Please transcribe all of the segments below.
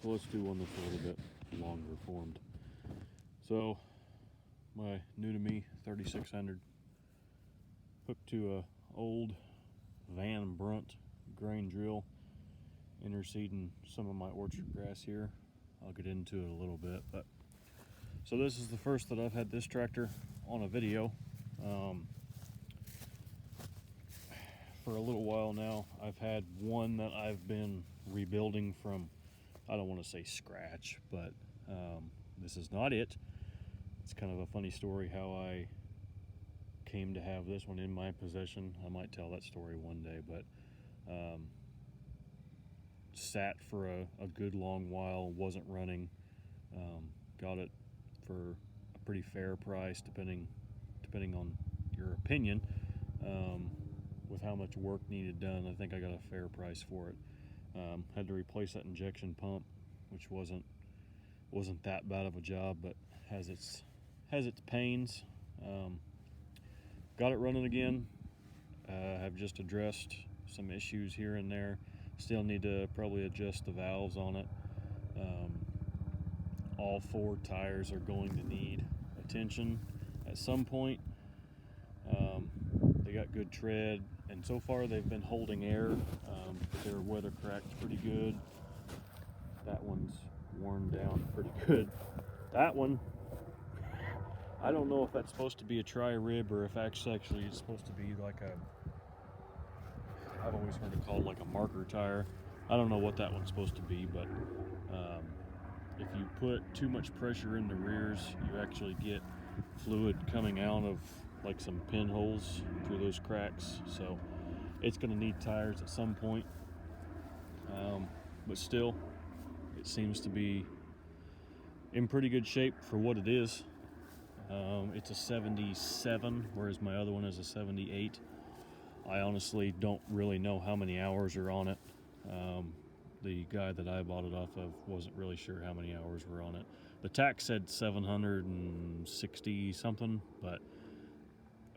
So let's do one that's a little bit longer formed. So my new to me 3600 hooked to a old Vanbrunt grain drill, interseeding some of my orchard grass here. I'll get into it a little bit, but so this is the first that I've had this tractor on a video. For a little while now, I've had one that I've been rebuilding from, I don't want to say scratch, but this is not it. It's kind of a funny story how I came to have this one in my possession. I might tell that story one day, but sat for a good long while, wasn't running. Got it for a pretty fair price, depending on your opinion. With how much work needed done, I think I got a fair price for it. Had to replace that injection pump, which wasn't that bad of a job, but has its pains. Got it running again. Have just addressed some issues here and there. Still need to probably adjust the valves on it. All 4 tires are going to need attention at some point. They got good tread, and so far they've been holding air. They're weather cracked pretty good. That one's worn down pretty good. That one, I don't know if that's supposed to be a tri-rib or if actually it's supposed to be like I've always heard it called like a marker tire. I don't know what that one's supposed to be, but if you put too much pressure in the rears, you actually get fluid coming out of like some pinholes through those cracks. So it's going to need tires at some point, but still it seems to be in pretty good shape for what it is. It's a 77, whereas my other one is a 78. I honestly don't really know how many hours are on it. The guy that I bought it off of wasn't really sure how many hours were on it. The tach said 760 something, but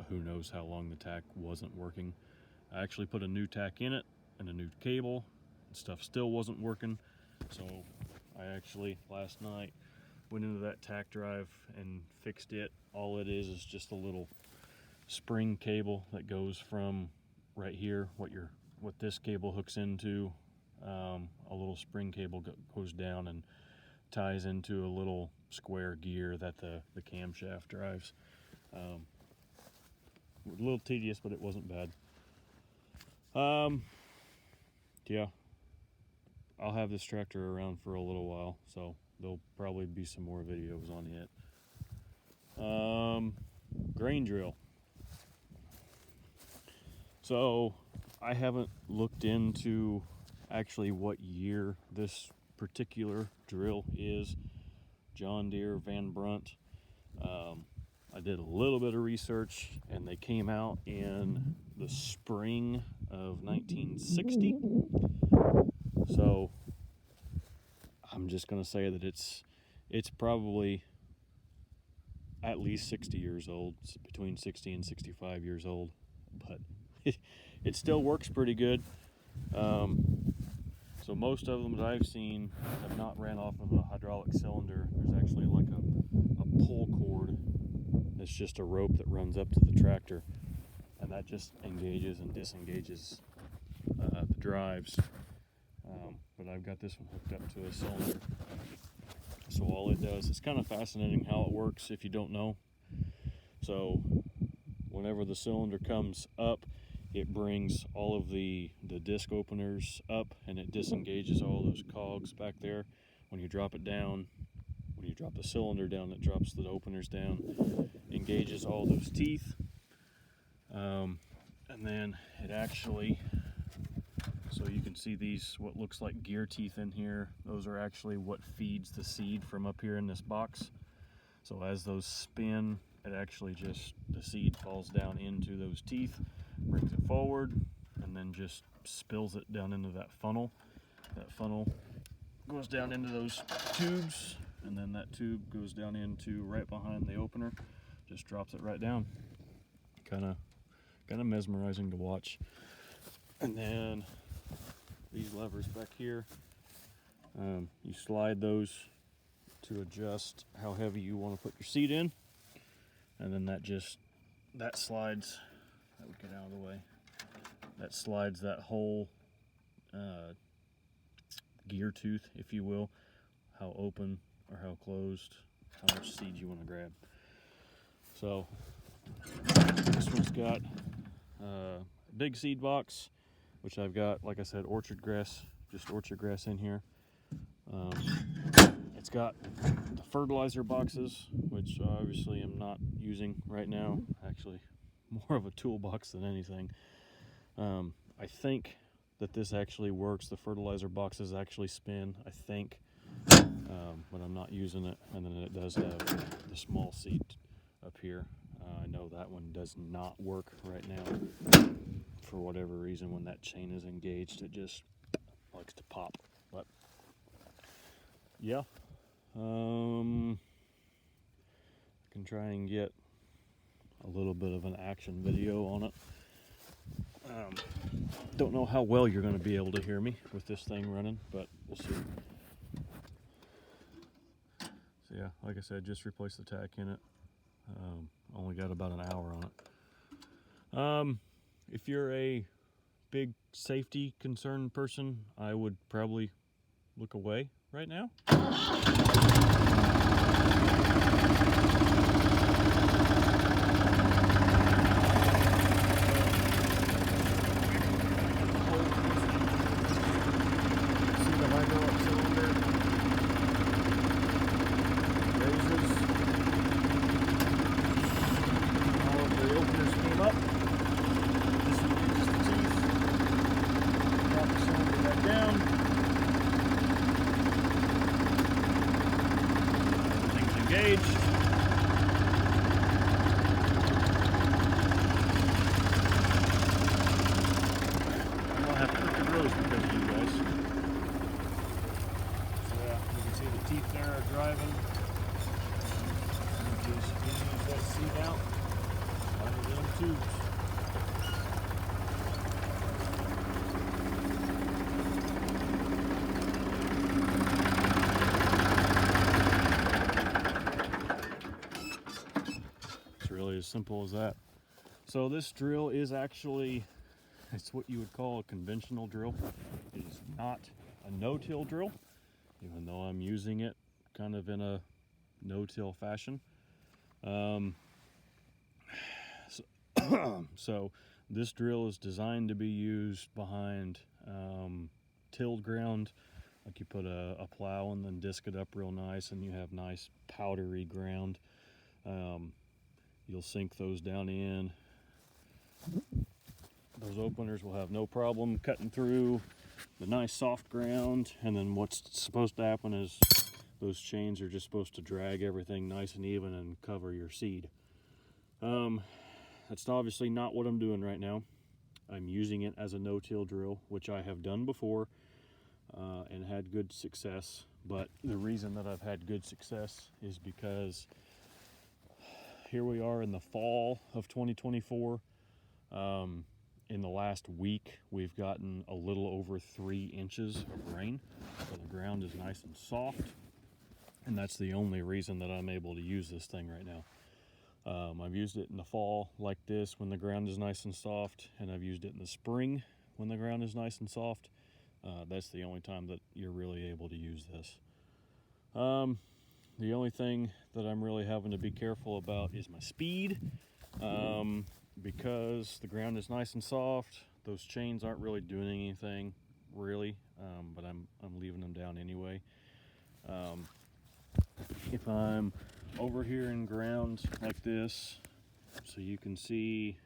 who knows how long the tach wasn't working. I actually put a new tach in it and a new cable, and stuff still wasn't working. So I actually last night went into that tach drive and fixed it. All it is just a little spring cable that goes from right here, what this cable hooks into. A little spring cable goes down and ties into a little square gear that the camshaft drives. A little tedious, but it wasn't bad. Yeah, I'll have this tractor around for a little while, so there'll probably be some more videos on it. Grain drill. So I haven't looked into actually what year this particular drill is. John Deere, Vanbrunt. I did a little bit of research, and they came out in the spring of 1960. So I'm just going to say that it's probably at least 60 years old. It's between 60 and 65 years old, but it still works pretty good. So most of them that I've seen have not ran off of a hydraulic cylinder. There's actually like a pull cord that's just a rope that runs up to the tractor, and that just engages and disengages the drives. But I've got this one hooked up to a cylinder. So all it does, it's kind of fascinating how it works if you don't know. So whenever the cylinder comes up, it brings all of the disc openers up, and it disengages all those cogs back there. When you drop it down, when you drop the cylinder down, it drops the openers down, engages all those teeth, and then it actually, so you can see these, what looks like gear teeth in here, those are actually what feeds the seed from up here in this box. So as those spin, it actually just, the seed falls down into those teeth, brings it forward, and then just spills it down into that funnel. That funnel goes down into those tubes, and then that tube goes down into right behind the opener, just drops it right down. Kind of mesmerizing to watch. And then these levers back here, You slide those to adjust how heavy you want to put your seed in, and then that slides. That would get out of the way. That slides that whole gear tooth, if you will, how open or how closed, how much seed you want to grab. So this one's got a big seed box, which I've got, like I said, orchard grass, just orchard grass in here. It's got the fertilizer boxes, which obviously I'm not using right now. Actually, more of a toolbox than anything. I think that this actually works. The fertilizer boxes actually spin, I think, but I'm not using it. And then it does have the small seed up here. I know that one does not work right now. For whatever reason, when that chain is engaged, it just likes to pop. But yeah, I can try and get a little bit of an action video on it. Don't know how well you're going to be able to hear me with this thing running, but we'll see. So yeah, like I said, just replaced the tack in it. Only got about an hour on it. If you're a big safety concerned person, I would probably look away right now. Engaged. I'm gonna have crooked rows because of you guys. So yeah, you can see the teeth there are driving. Just use that seat out. Slide it in tubes. Really as simple as that. So this drill is actually, it's what you would call a conventional drill. It is not a no-till drill, even though I'm using it kind of in a no-till fashion. So this drill is designed to be used behind tilled ground. Like you put a plow and then disc it up real nice, and you have nice powdery ground. You'll sink those down in. Those openers will have no problem cutting through the nice soft ground, and then what's supposed to happen is those chains are just supposed to drag everything nice and even and cover your seed. That's obviously not what I'm doing right now. I'm using it as a no-till drill, which I have done before and had good success. But the reason that I've had good success is because here we are in the fall of 2024. In the last week, we've gotten a little over 3 inches of rain. So the ground is nice and soft. And that's the only reason that I'm able to use this thing right now. I've used it in the fall like this when the ground is nice and soft. And I've used it in the spring when the ground is nice and soft. That's the only time that you're really able to use this. The only thing that I'm really having to be careful about is my speed, because the ground is nice and soft. Those chains aren't really doing anything, really, but I'm leaving them down anyway. If I'm over here in ground like this, so you can see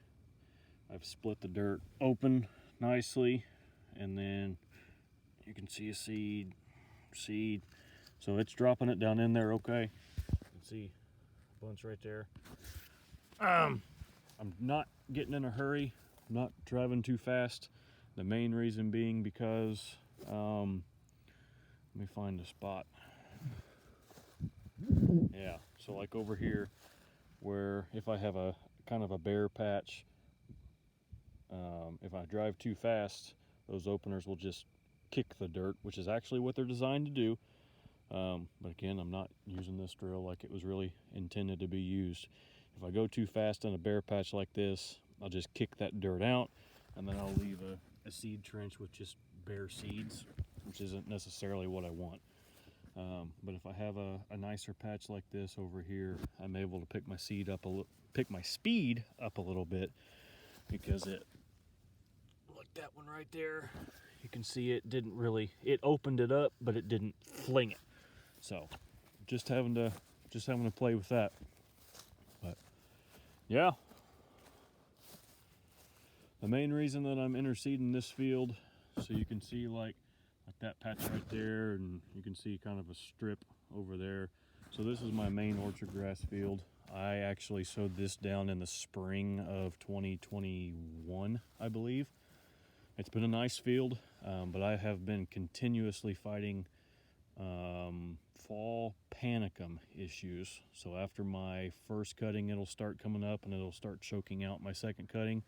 I've split the dirt open nicely, and then you can see a seed. So it's dropping it down in there okay. You can see a bunch right there. I'm not getting in a hurry. I'm not driving too fast. The main reason being because, let me find a spot. Yeah, so like over here, where if I have a kind of a bare patch, if I drive too fast, those openers will just kick the dirt, which is actually what they're designed to do. But again, I'm not using this drill like it was really intended to be used. If I go too fast in a bare patch like this, I'll just kick that dirt out, and then I'll leave a seed trench with just bare seeds, which isn't necessarily what I want. But if I have a nicer patch like this over here, I'm able to pick my speed up a little bit, because like that one right there, you can see it opened it up, but it didn't fling it. So just having to play with that. But yeah, the main reason that I'm interseeding this field, so you can see like that patch right there, and you can see kind of a strip over there. So this is my main orchard grass field. I actually sowed this down in the spring of 2021, I believe. It's been a nice field, but I have been continuously fighting fall panicum issues. So after my first cutting, it'll start coming up and it'll start choking out my second cutting.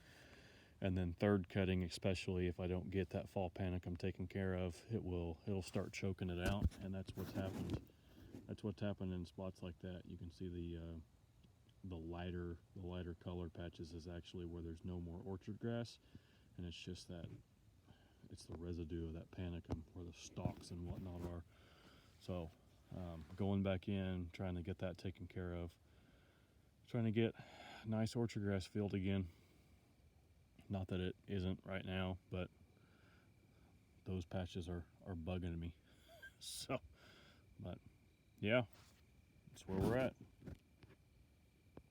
And then third cutting, especially if I don't get that fall panicum taken care of, it'll start choking it out, and that's what's happened. That's what's happened in spots like that. You can see the lighter color patches is actually where there's no more orchard grass, and it's just that it's the residue of that panicum where the stalks and whatnot are. So going back in, trying to get that taken care of, trying to get a nice orchard grass field again. Not that it isn't right now, but those patches are bugging me. So, but yeah, that's where we're at.